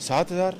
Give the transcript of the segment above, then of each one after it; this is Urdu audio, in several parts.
7,000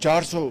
400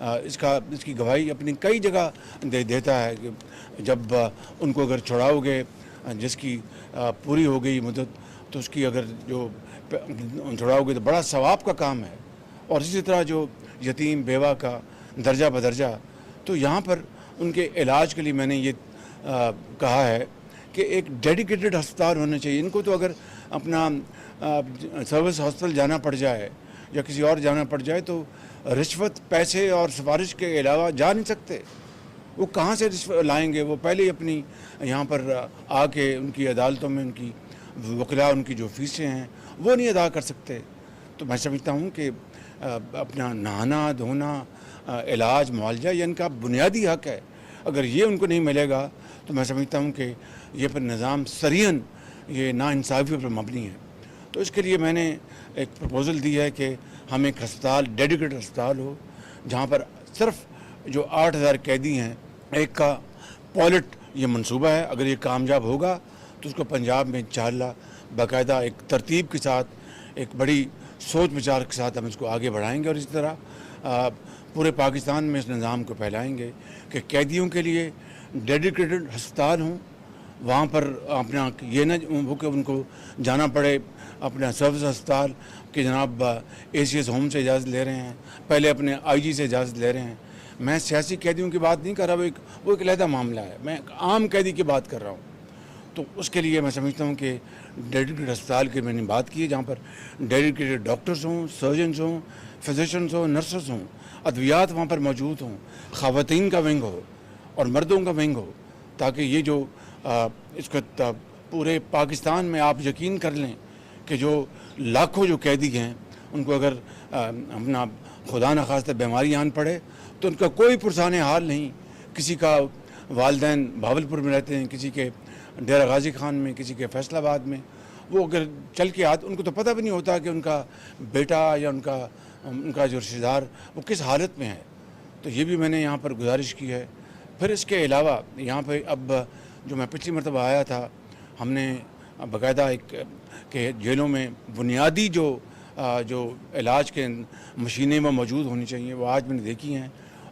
اس کی گواہی اپنی کئی جگہ دیتا ہے کہ جب ان کو اگر چھڑاؤ گے جس کی پوری ہو گئی مدت تو اس کی اگر جو چھڑاؤ گے تو بڑا ثواب کا کام ہے. اور اسی طرح جو یتیم بیوہ کا درجہ بدرجہ تو یہاں پر ان کے علاج کے لیے میں نے یہ کہا ہے کہ ایک ڈیڈیکیٹڈ ہسپتال ہونا چاہیے. ان کو تو اگر اپنا سروس ہاسپٹل جانا پڑ جائے یا کسی اور جانا پڑ جائے تو رشوت پیسے اور سفارش کے علاوہ جا نہیں سکتے. وہ کہاں سے رشوت لائیں گے؟ وہ پہلے ہی اپنی یہاں پر آ کے ان کی عدالتوں میں ان کی وکلاء ان کی جو فیسیں ہیں وہ نہیں ادا کر سکتے. تو میں سمجھتا ہوں کہ اپنا نہانا دھونا علاج معالجہ یہ ان کا بنیادی حق ہے. اگر یہ ان کو نہیں ملے گا تو میں سمجھتا ہوں کہ یہ پر نظام سریعاً یہ ناانصافی پر مبنی ہے. تو اس کے لیے میں نے ایک پروپوزل دی ہے کہ ہم ایک ہسپتال ڈیڈیکیٹڈ ہسپتال ہو جہاں پر صرف جو 8,000 قیدی ہیں ایک کا پائلٹ یہ منصوبہ ہے. اگر یہ کامیاب ہوگا تو اس کو پنجاب میں انشاءاللہ باقاعدہ ایک ترتیب کے ساتھ ایک بڑی سوچ بچار کے ساتھ ہم اس کو آگے بڑھائیں گے اور اسی طرح پورے پاکستان میں اس نظام کو پھیلائیں گے کہ قیدیوں کے لیے ڈیڈیکیٹڈ ہسپتال ہوں. وہاں پر اپنا یہ نہ ہو کہ ان کو جانا پڑے اپنا سروس ہسپتال کہ جناب ACS ہوم سے اجازت لے رہے ہیں, پہلے اپنے IG سے اجازت لے رہے ہیں. میں سیاسی قیدیوں کی بات نہیں کر رہا, وہ ایک علیحدہ معاملہ ہے. میں عام قیدی کی بات کر رہا ہوں. تو اس کے لیے میں سمجھتا ہوں کہ ڈیڈیکیٹڈ ہسپتال کی میں نے بات کی ہے جہاں پر ڈیڈیکیٹڈ ڈاکٹرز ہوں, سرجنز ہوں, فزیشنز ہوں, نرسز ہوں, ادویات وہاں پر موجود ہوں, خواتین کا ونگ ہو اور مردوں کا ونگ ہو, تاکہ یہ جو اس کو پورے پاکستان میں آپ یقین کر لیں کہ جو لاکھوں جو قیدی ہیں ان کو اگر اپنا خدا نخواستہ بیماری آن پڑے تو ان کا کوئی پرسان حال نہیں. کسی کا والدین بھاولپور میں رہتے ہیں, کسی کے ڈیرہ غازی خان میں, کسی کے فیصل آباد میں. وہ اگر چل کے آتے ان کو تو پتہ بھی نہیں ہوتا کہ ان کا بیٹا یا ان کا جو رشتہ دار وہ کس حالت میں ہے. تو یہ بھی میں نے یہاں پر گزارش کی ہے. پھر اس کے علاوہ یہاں پہ اب جو میں پچھلی مرتبہ آیا تھا ہم نے باقاعدہ ایک کہ جیلوں میں بنیادی جو علاج کے مشینیں وہ موجود ہونی چاہیے وہ آج میں نے دیکھی ہیں.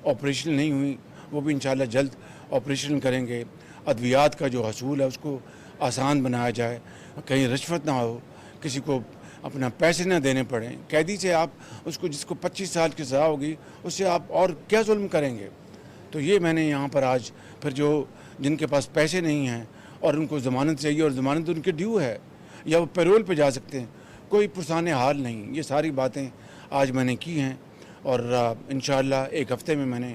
آپریشن نہیں ہوئی, وہ بھی انشاءاللہ جلد آپریشن کریں گے. ادویات کا جو حصول ہے اس کو آسان بنایا جائے, کہیں رشوت نہ ہو, کسی کو اپنا پیسے نہ دینے پڑیں. قیدی سے آپ اس کو جس کو 25 سال کی سزا ہوگی اس سے آپ اور کیا ظلم کریں گے. تو یہ میں نے یہاں پر آج پھر جو جن کے پاس پیسے نہیں ہیں اور ان کو ضمانت چاہیے اور ضمانت ان کے ڈیو ہے یا وہ پیرول پہ جا سکتے ہیں, کوئی پرسان حال نہیں. یہ ساری باتیں آج میں نے کی ہیں اور انشاءاللہ ایک ہفتے میں میں نے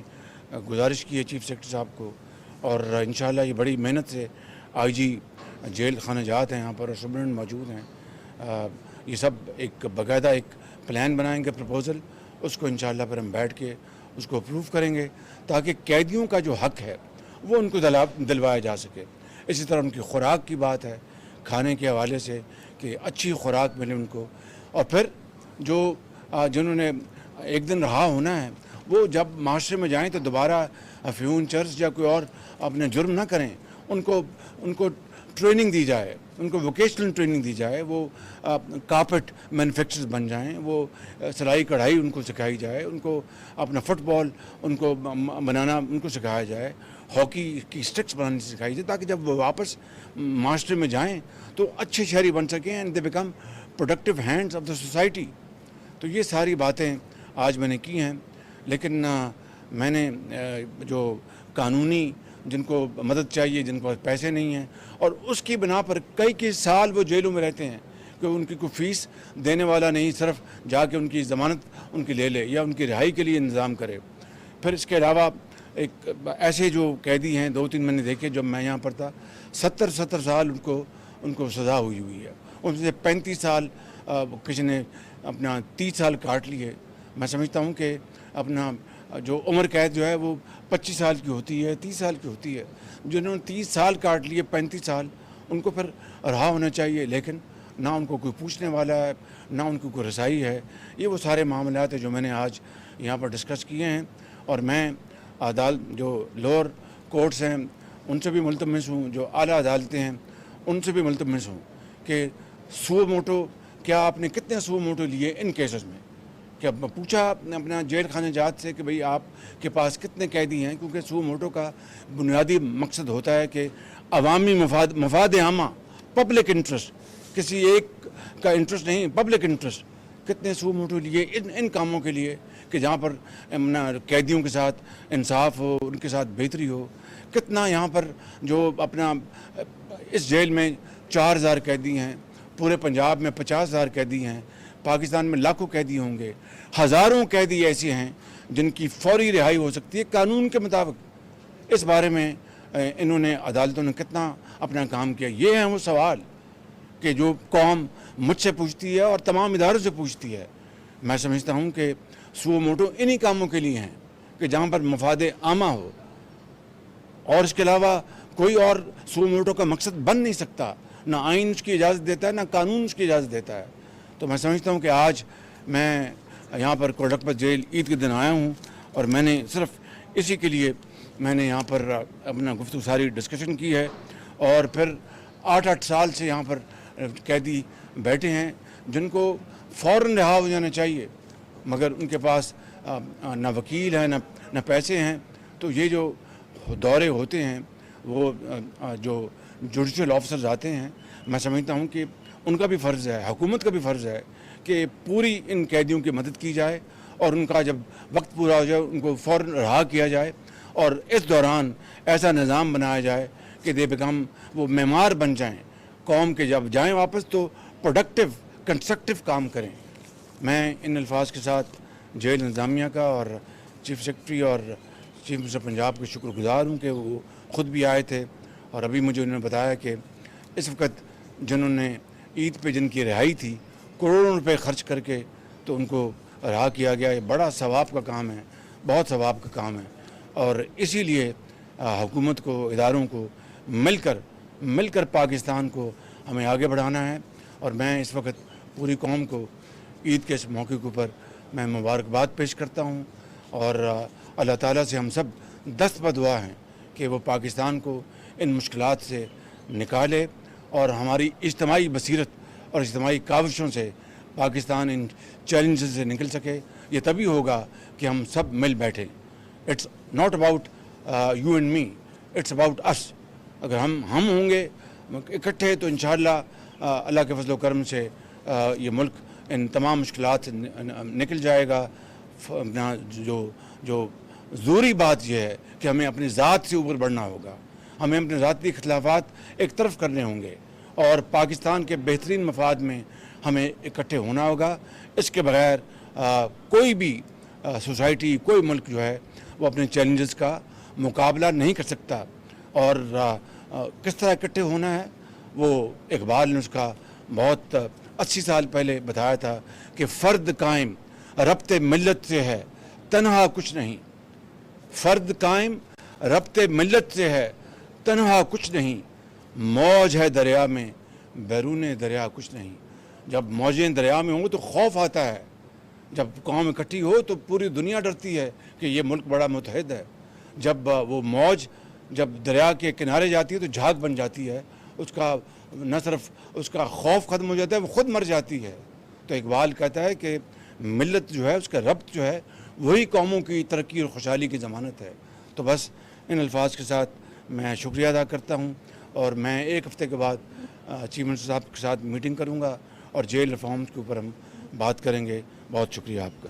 گزارش کی ہے چیف سیکرٹری صاحب کو, اور انشاءاللہ یہ بڑی محنت سے IG جیل خانہ جات ہیں یہاں پر اور سپرنٹینڈنٹ موجود ہیں. یہ سب ایک باقاعدہ ایک پلان بنائیں گے پروپوزل, اس کو انشاءاللہ پھر ہم بیٹھ کے اس کو اپروو کریں گے تاکہ قیدیوں کا جو حق ہے وہ ان کو دلوایا جا سکے. اسی طرح ان کی خوراک کی بات ہے, کھانے کے حوالے سے کہ اچھی خوراک ملے ان کو. اور پھر جو جنہوں نے ایک دن رہا ہونا ہے وہ جب معاشرے میں جائیں تو دوبارہ افیون چرس یا کوئی اور اپنے جرم نہ کریں. ان کو ٹریننگ دی جائے, ان کو ووکیشنل ٹریننگ دی جائے, وہ کارپیٹ مینوفیکچرز بن جائیں, وہ سلائی کڑھائی ان کو سکھائی جائے, ان کو اپنا فٹ بال ان کو بنانا ان کو سکھایا جائے, ہاکی کی اسٹکس بنانی سکھائی جائے, تاکہ جب وہ واپس معاشرے میں جائیں تو اچھے شہری بن سکیں and they become productive hands of the society. تو یہ ساری باتیں آج میں نے کی ہیں. لیکن میں نے جو قانونی جن کو مدد چاہیے, جن کو پیسے نہیں ہیں اور اس کی بنا پر کئی سال وہ جیلوں میں رہتے ہیں کہ ان کی کوئی فیس دینے والا نہیں, صرف جا کے ان کی ضمانت ان کی لے لے یا ان کی رہائی کے لیے انتظام کرے. پھر اس کے علاوہ ایک ایسے جو قیدی ہیں 2-3 میں نے دیکھے جب میں یہاں پر تھا, 70 سال ان کو سزا ہوئی ہے. ان سے 35 سال کسی نے اپنا 30 سال کاٹ لیے. میں سمجھتا ہوں کہ اپنا جو عمر قید جو ہے وہ 25 سال کی ہوتی ہے, 30 سال کی ہوتی ہے. جنہوں نے 30 سال کاٹ لیے 35 سال ان کو پھر رہا ہونا چاہیے, لیکن نہ ان کو کوئی پوچھنے والا ہے, نہ ان کو کوئی رسائی ہے. یہ وہ سارے معاملات ہیں جو میں نے آج یہاں پر ڈسکس کیے ہیں. اور میں جو لوور کورٹس ہیں ان سے بھی ملتمس ہوں, جو اعلیٰ عدالتیں ہیں ان سے بھی ملتمس ہوں کہ سو موٹو کیا آپ نے کتنے سو موٹو لیے ان کیسز میں, کہ پوچھا اپنا جیل خانہ جات سے کہ بھئی آپ کے پاس کتنے قیدی ہیں، کیونکہ سو موٹو کا بنیادی مقصد ہوتا ہے کہ عوامی مفاد عامہ، پبلک انٹرسٹ، کسی ایک کا انٹرسٹ نہیں، پبلک انٹرسٹ، کتنے سو موٹو لیے ان کاموں کے لیے کہ جہاں پر قیدیوں کے ساتھ انصاف ہو، ان کے ساتھ بہتری ہو. کتنا یہاں پر جو اپنا اس جیل میں 4000 قیدی ہیں، پورے پنجاب میں 50,000 قیدی ہیں، پاکستان میں لاکھوں قیدی ہوں گے، ہزاروں قیدی ایسے ہیں جن کی فوری رہائی ہو سکتی ہے قانون کے مطابق. اس بارے میں انہوں نے عدالتوں نے کتنا اپنا کام کیا. یہ ہیں وہ سوال کہ جو قوم مجھ سے پوچھتی ہے اور تمام اداروں سے پوچھتی ہے. میں سمجھتا ہوں کہ سو موٹو انہی کاموں کے لیے ہیں کہ جہاں پر مفاد عامہ ہو، اور اس کے علاوہ کوئی اور سو موٹو کا مقصد بن نہیں سکتا. نہ آئین اس کی اجازت دیتا ہے، نہ قانون اس کی اجازت دیتا ہے. تو میں سمجھتا ہوں کہ آج میں یہاں پر کوٹکپا جیل عید کے دن آیا ہوں، اور میں نے صرف اسی کے لیے میں نے یہاں پر اپنا گفتگو ساری ڈسکشن کی ہے. اور پھر 8 سال سے یہاں پر قیدی بیٹھے ہیں جن کو فوراً رہا ہو جانا چاہیے، مگر ان کے پاس نہ وکیل ہے نہ پیسے ہیں. تو یہ جو دورے ہوتے ہیں، وہ جو جوڈیشل آفیسرز آتے ہیں، میں سمجھتا ہوں کہ ان کا بھی فرض ہے، حکومت کا بھی فرض ہے کہ پوری ان قیدیوں کی مدد کی جائے، اور ان کا جب وقت پورا ہو جائے ان کو فوراً رہا کیا جائے، اور اس دوران ایسا نظام بنایا جائے کہ دے بیکم وہ معمار بن جائیں قوم کے. جب جائیں واپس تو پروڈکٹیو کنسٹرکٹیو کام کریں. میں ان الفاظ کے ساتھ جیل انتظامیہ کا اور چیف سیکرٹری اور چیف منسٹر پنجاب کے شکر گزار ہوں کہ وہ خود بھی آئے تھے، اور ابھی مجھے انہوں نے بتایا کہ اس وقت جنہوں نے عید پہ جن کی رہائی تھی کروڑوں روپے خرچ کر کے تو ان کو رہا کیا گیا. یہ بڑا ثواب کا کام ہے، بہت ثواب کا کام ہے. اور اسی لیے حکومت کو، اداروں کو مل کر پاکستان کو ہمیں آگے بڑھانا ہے. اور میں اس وقت پوری قوم کو عید کے اس موقع کے اوپر میں مبارکباد پیش کرتا ہوں، اور اللہ تعالیٰ سے ہم سب دست بدعا ہیں کہ وہ پاکستان کو ان مشکلات سے نکالے، اور ہماری اجتماعی بصیرت اور اجتماعی کاوشوں سے پاکستان ان چیلنجز سے نکل سکے. یہ تبھی ہوگا کہ ہم سب مل بیٹھیں. It's not about you and me, it's about us. اگر ہم ہوں گے اکٹھے تو انشاءاللہ اللہ کے فضل و کرم سے یہ ملک ان تمام مشکلات سے نکل جائے گا. جو ضروری بات یہ ہے کہ ہمیں اپنی ذات سے اوپر بڑھنا ہوگا، ہمیں اپنے ذاتی اختلافات ایک طرف کرنے ہوں گے، اور پاکستان کے بہترین مفاد میں ہمیں اکٹھے ہونا ہوگا. اس کے بغیر کوئی بھی سوسائٹی، کوئی ملک جو ہے وہ اپنے چیلنجز کا مقابلہ نہیں کر سکتا. اور کس طرح اکٹھے ہونا ہے وہ اقبال نے اس کا بہت 80 سال پہلے بتایا تھا کہ فرد قائم ربط ملت سے ہے تنہا کچھ نہیں. فرد قائم ربط ملت سے ہے تنہا کچھ نہیں. موج ہے دریا میں بیرون دریا کچھ نہیں. جب موجیں دریا میں ہوں تو خوف آتا ہے، جب قوم اکٹھی ہو تو پوری دنیا ڈرتی ہے کہ یہ ملک بڑا متحد ہے. جب وہ موج جب دریا کے کنارے جاتی ہے تو جھاگ بن جاتی ہے، اس کا نہ صرف اس کا خوف ختم ہو جاتا ہے، وہ خود مر جاتی ہے. تو اقبال کہتا ہے کہ ملت جو ہے، اس کا ربط جو ہے، وہی قوموں کی ترقی اور خوشحالی کی ضمانت ہے. تو بس ان الفاظ کے ساتھ میں شکریہ ادا کرتا ہوں، اور میں 1 ہفتے کے بعد چیف منسٹر صاحب کے ساتھ میٹنگ کروں گا اور جیل ریفارمز کے اوپر ہم بات کریں گے. بہت شکریہ آپ کا.